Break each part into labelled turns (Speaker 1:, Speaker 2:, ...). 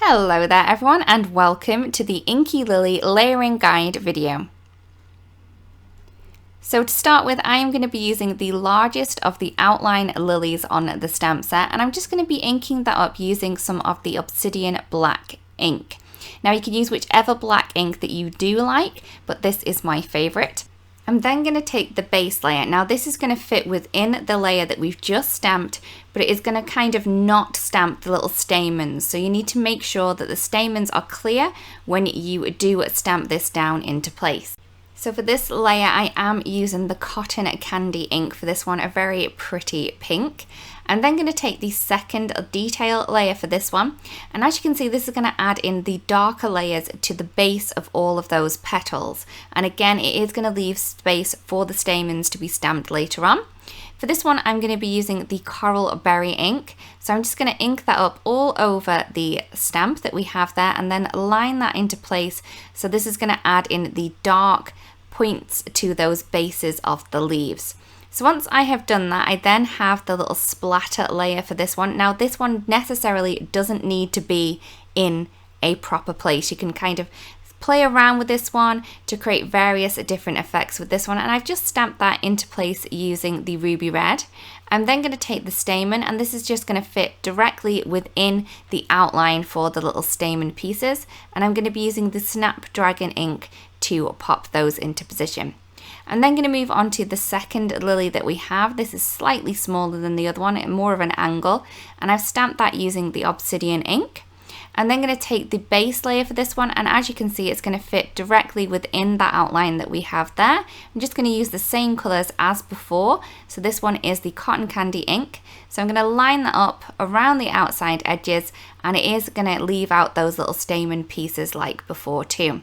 Speaker 1: Hello there everyone, and welcome to the Inky Lily layering guide video. So to start with, I am going to be using the largest of the outline lilies on the stamp set, and I'm just going to be inking that up using some of the obsidian black ink. Now you can use whichever black ink that you do like, but this is my favourite. I'm then going to take the base layer. Now this is going to fit within the layer that we've just stamped, but it is going to kind of not stamp the little stamens. So you need to make sure that the stamens are clear when you do stamp this down into place. So for this layer, I am using the cotton candy ink for this one, a very pretty pink. I'm then going to take the second detail layer for this one, and as you can see, this is going to add in the darker layers to the base of all of those petals, and again it is going to leave space for the stamens to be stamped later on. For this one, I'm going to be using the coral berry ink, so I'm just going to ink that up all over the stamp that we have there and then line that into place. So this is going to add in the dark points to those bases of the leaves. So once I have done that, I then have the little splatter layer for this one. Now this one necessarily doesn't need to be in a proper place. You can kind of play around with this one to create various different effects with this one, and I've just stamped that into place using the ruby red. I'm then going to take the stamen, and this is just going to fit directly within the outline for the little stamen pieces, and I'm going to be using the Snapdragon ink to pop those into position. I'm then going to move on to the second lily that we have. This is slightly smaller than the other one, more of an angle, and I've stamped that using the obsidian ink. I'm then going to take the base layer for this one, and as you can see, it's going to fit directly within that outline that we have there. I'm just going to use the same colours as before. So this one is the cotton candy ink. So I'm going to line that up around the outside edges, and it is going to leave out those little stamen pieces like before too.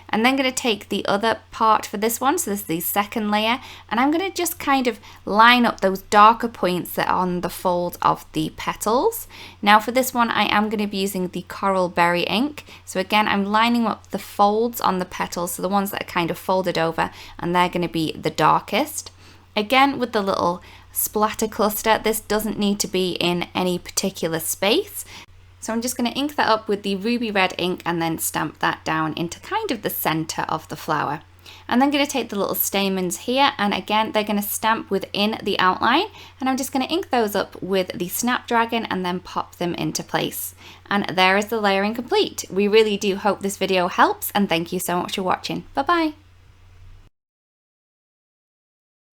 Speaker 1: I'm then going to take the other part for this one, so this is the second layer, and I'm going to just kind of line up those darker points that are on the fold of the petals. Now for this one, I am going to be using the coral berry ink. So again, I'm lining up the folds on the petals, so the ones that are kind of folded over, and they're going to be the darkest. Again, with the little splatter cluster, this doesn't need to be in any particular space. So I'm just going to ink that up with the ruby red ink and then stamp that down into kind of the center of the flower. I'm then going to take the little stamens here, and again they're going to stamp within the outline, and I'm just going to ink those up with the Snapdragon and then pop them into place. And there is the layering complete. We really do hope this video helps, and thank you so much for watching. Bye bye.